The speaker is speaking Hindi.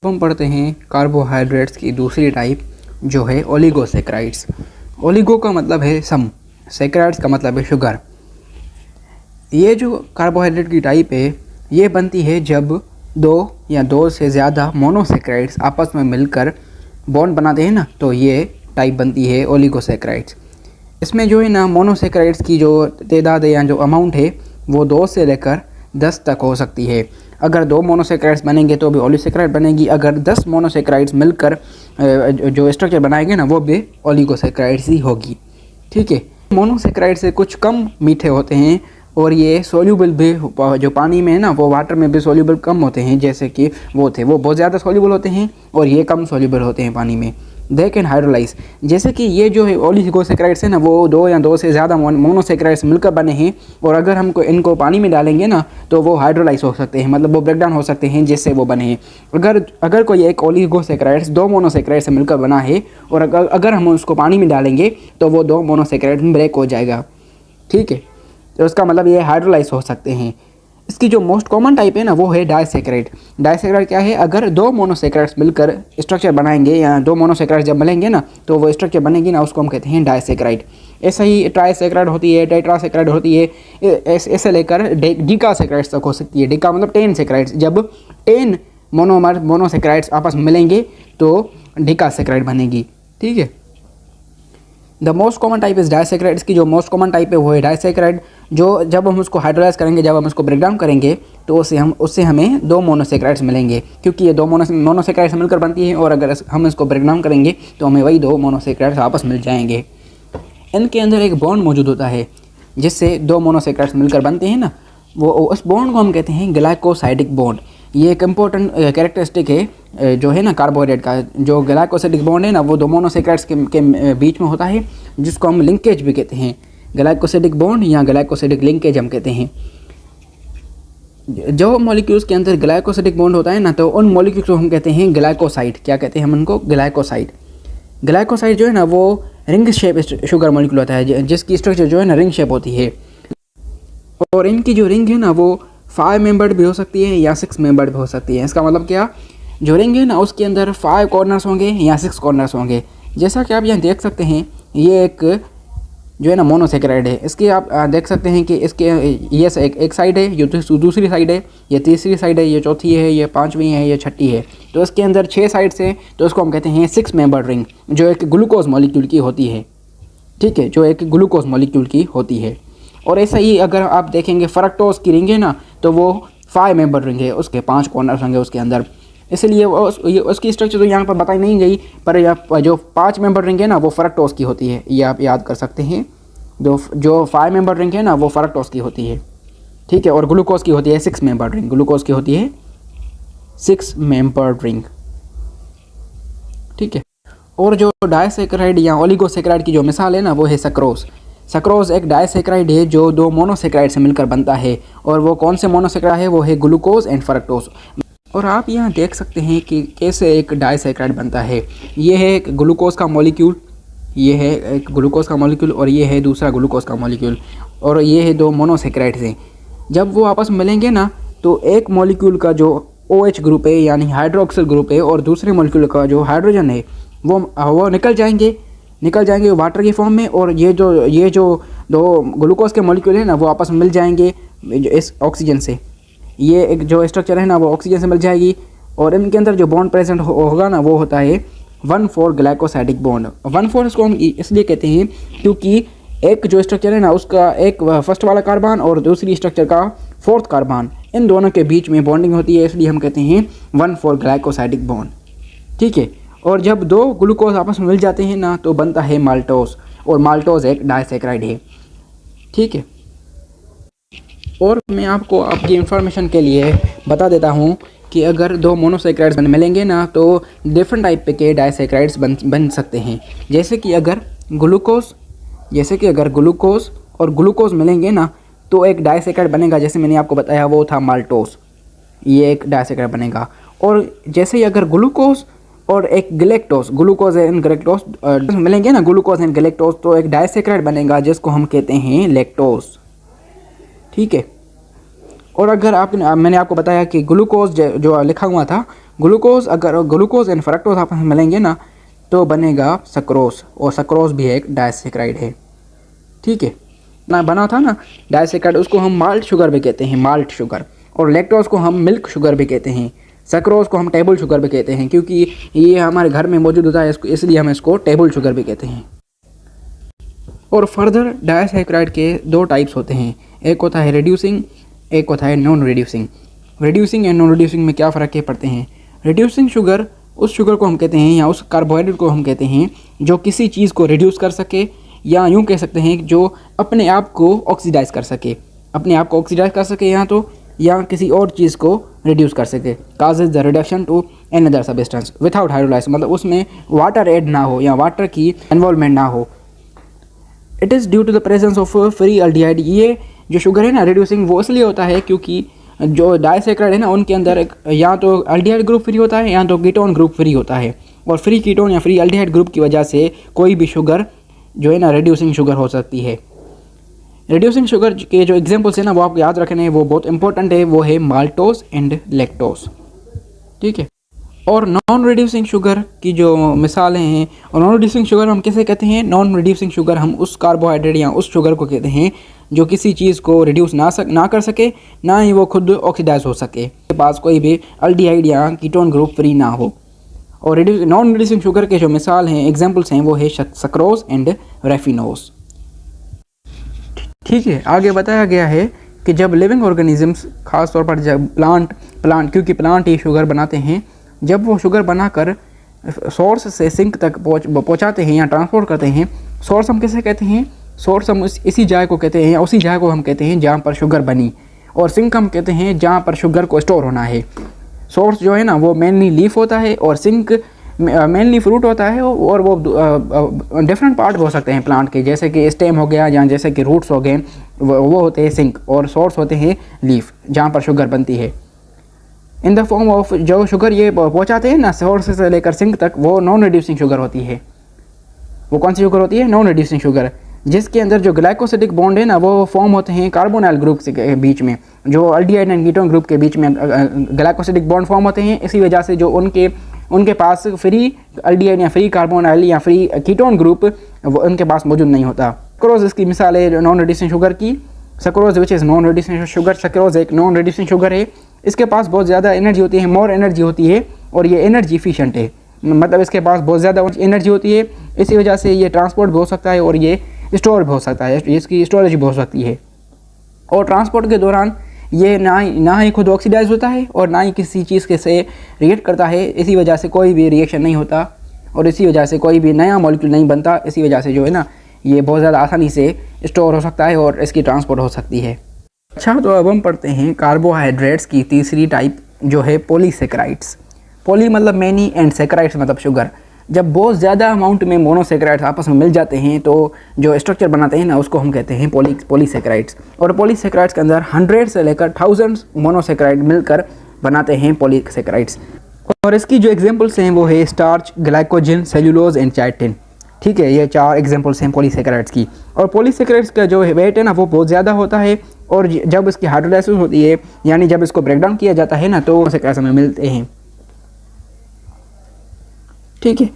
हम पढ़ते हैं कार्बोहाइड्रेट्स की दूसरी टाइप जो है ओलिगोसैकेराइड्स। ओलिगो का मतलब है सम, सैकेराइड्स का मतलब है शुगर। ये जो कार्बोहाइड्रेट की टाइप है ये बनती है जब दो या दो से ज़्यादा मोनोसैकेराइड्स आपस में मिलकर बॉन्ड बनाते हैं ना, तो ये टाइप बनती है ओलिगोसैकेराइड्स। इसमें जो है ना मोनोसैकेराइड्स की जो तादाद या जो अमाउंट है वो 2 से लेकर 10 तक हो सकती है। अगर 2 मोनोसैकेराइड्स बनेंगे तो भी ओलिगोसैकेराइड बनेगी, अगर 10 मोनोसैकेराइड्स मिलकर जो स्ट्रक्चर बनाएंगे ना वो भी ओलिगोसैकेराइड्स ही होगी। ठीक है, मोनोसैकेराइड से कुछ कम मीठे होते हैं और ये सोल्यूबल भी, जो पानी में है ना वो वाटर में भी सोल्यूबल कम होते हैं, जैसे कि वो बहुत ज़्यादा सोल्यूबल होते हैं और ये कम सोल्यूबल होते हैं पानी में। दे कैन हाइड्रोलाइज, जैसे कि ये जो है ओलिगोसैकेराइड्स है ना वो 2 या 2 से ज़्यादा मोनोसैकेराइड्स मिलकर बने हैं और अगर हमको इनको पानी में डालेंगे ना तो वो हाइड्रोलाइज हो सकते हैं, मतलब वो ब्रेकडाउन हो सकते हैं जिससे वो बने हैं। अगर कोई एक ओलिगोसैकेराइड्स 2 मोनोसैकेराइड से मिलकर बना है और अगर हम उसको पानी में डालेंगे तो वो 2 मोनोसैकेराइड ब्रेक हो जाएगा। ठीक है, तो उसका मतलब ये हाइड्रोलाइज हो सकते हैं। इसकी जो मोस्ट कॉमन टाइप है ना वो है डाइसैकेराइड। डाइसैकेराइड क्या है, अगर 2 मोनोसैकेराइड्स मिलकर स्ट्रक्चर बनाएंगे या 2 मोनोसैकेराइड्स जब मिलेंगे ना तो वो स्ट्रक्चर बनेगी ना, उसको हम कहते हैं डाइसैकेराइड। ऐसा ही ट्राइसैकेराइड होती है, टेट्रासैकेराइड होती है, ऐसे लेकर डिकासैकेराइड्स तक हो सकती है। डिका मतलब 10 सैकेराइड्स, जब 10 मोनोसैकेराइड्स आपस में मिलेंगे तो डिकासैकेराइड बनेगी। ठीक है, the most common type is disaccharide. इसकी जो मोस्ट कॉमन टाइप है वो है डाइसैकेराइड, जो जब हम उसको हाइड्रोलाइज करेंगे, जब हम उसको ब्रेकडाउन करेंगे तो उससे हमें 2 मोनोसैकेराइड्स मिलेंगे, क्योंकि ये 2 मोनोसैकेराइड्स मिलकर बनती है और अगर हम इसको ब्रेकडाउन करेंगे तो हमें वही 2 मोनोसैकेराइड्स आपस मिल जाएंगे। इनके अंदर एक बॉन्ड मौजूद होता है जिससे 2 मोनोसैकेराइड्स मिलकर बनते हैं ना, वो उस बॉन्ड को हम कहते हैं ग्लाइकोसाइडिक बॉन्ड। ये एक इम्पोर्टेंट कैरेक्टरिस्टिक है जो है ना कार्बोहाइड्रेट का। जो ग्लाइकोसाइडिक बॉन्ड है ना वो 2 मोनोसैकेराइड्स के बीच में होता है, जिसको हम लिंकेज भी कहते हैं। ग्लाइकोसाइडिक बॉन्ड या ग्लाइकोसाइडिक लिंकेज हम कहते हैं। जो मॉलिक्यूल्स के अंदर ग्लाइकोसाइडिक बॉन्ड होता है ना तो उन मॉलिक्यूल्स को हम कहते हैं ग्लाइकोसाइड। क्या कहते हैं हम उनको? ग्लाइकोसाइड। ग्लाइकोसाइड जो है ना वो रिंग शेप शुगर मॉलिक्यूल होता है, जिसकी स्ट्रक्चर जो है ना रिंग शेप होती है और इनकी जो रिंग है ना वो 5 मेंबर्ड भी हो सकती है या 6 मेंबर्ड भी हो सकती है। इसका मतलब क्या, जो रिंग है ना उसके अंदर 5 कॉर्नर्स होंगे या 6 कॉर्नर्स होंगे। जैसा कि आप यहाँ देख सकते हैं, ये एक जो है ना मोनोसैकेराइड है। इसके आप देख सकते हैं कि इसके ये एक साइड है, ये दूसरी साइड है, ये तीसरी साइड है, ये चौथी है, ये 5वीं है, ये छठी है। तो इसके अंदर 6 साइड्स हैं, तो इसको हम कहते हैं 6 मेंबर्ड रिंग, जो एक ग्लूकोज मॉलिक्यूल की होती है। ठीक है, जो एक ग्लूकोज मॉलिक्यूल की होती है। और ऐसा ही अगर आप देखेंगे फ्रक्टोज की रिंग है ना तो वो 5 मेंबर रिंग है, उसके 5 कॉर्नर्स होंगे उसके अंदर। इसलिए उसकी स्ट्रक्चर तो यहाँ पर बताई नहीं गई, पर जो 5 मेंबर रिंग है ना वो फ्रक्टोज की होती है, ये आप याद कर सकते हैं। जो 5 मेंबर रिंग है ना वो फ्रक्टोज की होती है। ठीक है, और ग्लूकोज की होती है 6 मेंबर रिंग। ग्लूकोज की होती है 6 मेंबर रिंग। ठीक है, और जो डाइसैकेराइड या ओलिगोसैकेराइड की जो मिसाल है ना वो है सक्रोज। सक्रोज एक डाइसैकेराइड है जो 2 मोनोसैकेराइड से मिलकर बनता है, और वो कौन से मोनोसैकेराइड है, वो है ग्लूकोज एंड फ्रक्टोज। और आप यहाँ देख सकते हैं कि कैसे एक डाइसैकेराइड बनता है। ये है एक ग्लूकोज का मॉलिक्यूल, ये है एक ग्लूकोज का मॉलिक्यूल और ये है दूसरा ग्लूकोज का मॉलिक्यूल, और ये है 2 मोनोसैकेराइड्स हैं। जब वो आपस में मिलेंगे ना तो एक मॉलिक्यूल का जो OH ग्रुप है यानी हाइड्रोक्सिल ग्रुप है और दूसरे मॉलिक्यूल का जो हाइड्रोजन है वो निकल जाएंगे वाटर की फॉर्म में, और ये जो 2 ग्लूकोज के मॉलिक्यूल है ना वो आपस में मिल जाएंगे इस ऑक्सीजन से। ये एक जो स्ट्रक्चर है ना वो ऑक्सीजन से मिल जाएगी, और इनके अंदर जो बॉन्ड प्रेजेंट होगा ना वो होता है 1,4 ग्लाइकोसाइडिक बॉन्ड। 1,4 इसको हम इसलिए कहते हैं क्योंकि एक जो स्ट्रक्चर है ना उसका एक फर्स्ट वाला कार्बन और दूसरी स्ट्रक्चर का 4th कार्बन, इन दोनों के बीच में बॉन्डिंग होती है, इसलिए हम कहते हैं 1,4 ग्लाइकोसाइडिक बॉन्ड। ठीक है, और जब 2 ग्लूकोज आपस में मिल जाते हैं ना तो बनता है माल्टोज, और माल्टोज एक डाइसैकेराइड है। ठीक है, और मैं आपको आपकी इंफॉर्मेशन के लिए बता देता हूँ कि अगर 2 मोनोसैकेराइड्स मिलेंगे ना तो डिफरेंट टाइप के डाइसैकेराइड्स बन सकते हैं। जैसे कि अगर ग्लूकोज और ग्लूकोज मिलेंगे ना तो एक डाइसैकेराइड बनेगा, जैसे मैंने आपको बताया वो था माल्टोज, ये एक डाइसैकेराइड बनेगा। और जैसे ही अगर ग्लूकोज और एक गैलेक्टोज, ग्लूकोज एंड गैलेक्टोज मिलेंगे ना, ग्लूकोज एंड गैलेक्टोज, तो एक डाइसैकेराइड बनेगा जिसको हम कहते हैं लैक्टोज। ठीक है, और अगर मैंने आपको बताया कि ग्लूकोज जो लिखा हुआ था ग्लूकोज, अगर ग्लूकोज एंड फ्रक्टोज आपस में मिलेंगे ना तो बनेगा सक्रोज, और सक्रोज भी एक डायसेक्राइड है। ठीक है ना, बना था ना डायसेक्राइड, उसको हम माल्ट शुगर भी कहते हैं, माल्ट शुगर। और लैक्टोज को हम मिल्क शुगर भी कहते हैं, सक्रोज को हम टेबल शुगर भी कहते हैं, क्योंकि ये हमारे घर में मौजूद होता है इसको, इसलिए हम इसको टेबल शुगर भी कहते हैं। और फर्दर डायसेक्राइड के दो टाइप्स होते हैं, एक होता है रिड्यूसिंग, एक होता है non reducing. Reducing and non reducing में क्या फ़र्क के पड़ते हैं? रिड्यूसिंग शुगर उस शुगर को हम कहते हैं या उस कार्बोहाइड्रेट को हम कहते हैं जो किसी चीज़ को रिड्यूस कर सके, या यूँ कह सकते हैं जो अपने आप को ऑक्सीडाइज कर सके, अपने आप को ऑक्सीडाइज कर सके या किसी और चीज़ को रिड्यूस कर सके। Causes the reduction to another substance without hydrolysis, मतलब उसमें वाटर ऐड ना हो या वाटर की इन्वॉल्वमेंट ना हो। It is due to the presence of free aldehyde. ये जो शुगर है ना रिड्यूसिंग, वो इसलिए होता है क्योंकि जो डायसेक्राइड है ना उनके अंदर एक या तो एल्डिहाइड ग्रुप फ्री होता है या तो कीटोन ग्रुप फ्री होता है, और फ्री कीटोन या फ्री एल्डिहाइड ग्रुप की वजह से कोई भी शुगर जो है ना रिड्यूसिंग शुगर हो सकती है। रिड्यूसिंग शुगर के जो एग्जांपल्स है ना वो आपको याद रखने हैं, वो बहुत इंपॉर्टेंट है, वो है माल्टोस एंड लैक्टोस। ठीक है। और नॉन रिड्यूसिंग शुगर की जो मिसालें हैं, और नॉन रिड्यूसिंग शुगर हम किसे कहते हैं? नॉन रिड्यूसिंग शुगर हम उस कार्बोहाइड्रेट या उस शुगर को कहते हैं जो किसी चीज़ को रिड्यूस ना कर सके, ना ही वो खुद ऑक्सीडाइज हो सके, के पास कोई भी एल्डिहाइड या कीटोन ग्रुप फ्री ना हो। और नॉन रिड्यूसिंग शुगर के जो मिसाल हैं, एग्जाम्पल्स हैं, वो है सक्रोज एंड रेफिनोज। ठीक है। आगे बताया गया है कि जब लिविंग ऑर्गेनिजम्स, खास तौर पर जब प्लांट क्योंकि प्लांट ही शुगर बनाते हैं, जब वो शुगर बनाकर सोर्स से सिंक तक पहुँचाते हैं या ट्रांसपोर्ट करते हैं, सोर्स हम किसे कहते हैं? सोर्स हम इसी जगह को कहते हैं या उसी जगह को हम कहते हैं जहाँ पर शुगर बनी, और सिंक हम कहते हैं जहाँ पर शुगर को स्टोर होना है। सोर्स जो है ना वो मेनली लीफ होता है, और सिंक मेनली फ्रूट होता है, और वो डिफरेंट पार्ट हो सकते हैं प्लांट के, जैसे कि स्टेम हो गया या जैसे कि रूट्स हो गए, वो होते हैं सिंक, और सोर्स होते हैं लीफ जहाँ पर शुगर बनती है। इन द फॉर्म ऑफ जो शुगर ये पहुँचाते हैं ना सोर्स से लेकर सिंक तक, वो नॉन रिड्यूसिंग शुगर होती है। वो कौन सी शुगर होती है? नॉन रिड्यूसिंग शुगर, जिसके अंदर जो ग्लाइकोसिडिक बॉन्ड है ना वो फॉर्म होते हैं कार्बोनाइल ग्रुप के बीच में, जो एल्डिहाइड एंड कीटोन ग्रुप के बीच में ग्लाइकोसिडिक बॉन्ड फॉर्म होते हैं। इसी वजह से जो उनके पास फ्री एल्डिहाइड या फ्री कार्बोनाइल या फ्री कीटोन ग्रुप वो उनके पास मौजूद नहीं होता। सक्रोज इसकी मिसाल है नॉन रिड्यूसिंग शुगर की। Sucrose which is non reducing sugar, sucrose एक नॉन रिड्यूसिंग शुगर है। इसके पास बहुत ज़्यादा एनर्जी होती है, मोर एनर्जी होती है, और ये एनर्जी एफिशिएंट है, मतलब इसके पास बहुत ज़्यादा एनर्जी होती है। इसी वजह से ये ट्रांसपोर्ट भी हो सकता है और ये स्टोर भी हो सकता है, इसकी स्टोरेज भी हो सकती है। और ट्रांसपोर्ट के दौरान ये ना ही खुद ऑक्सीडाइज होता है और ना ही किसी चीज़ के से रिएक्ट करता है। इसी वजह से कोई भी रिएक्शन नहीं होता, और इसी वजह से कोई भी नया मॉलिक्यूल नहीं बनता। इसी वजह से जो है ना ये बहुत ज़्यादा आसानी से स्टोर हो सकता है और इसकी ट्रांसपोर्ट हो सकती है। अच्छा, तो अब हम पढ़ते हैं कार्बोहाइड्रेट्स की तीसरी टाइप जो है पॉलीसेक्राइड्स। पॉली मतलब मैनी एंड सेक्राइड्स मतलब शुगर। जब बहुत ज़्यादा अमाउंट में मोनोसेक्राइड्स आपस में मिल जाते हैं तो जो स्ट्रक्चर बनाते हैं ना उसको हम कहते हैं पॉलीसेक्राइड्स। और पॉलीसेक्राइड्स के अंदर 100 से लेकर 1000 मोनोसेक्राइड मिलकर बनाते हैं पॉलीसेक्राइड्स। और इसकी जो एग्जांपल्स हैं वो है स्टार्च, ग्लाइकोजन, सेल्यूलोज एंड चाइटिन। ठीक है, ये 4 एग्जांपल्स हैं पॉलीसेक्राइड्स की। और पॉलीसेक्राइड्स का जो वेट है ना वो बहुत ज़्यादा होता है, और जब इसकी हाइड्रोलाइसिस होती है यानी जब इसको ब्रेकडाउन किया जाता है ना तो सेक्राइड्स हमें मिलते हैं। ठीक है।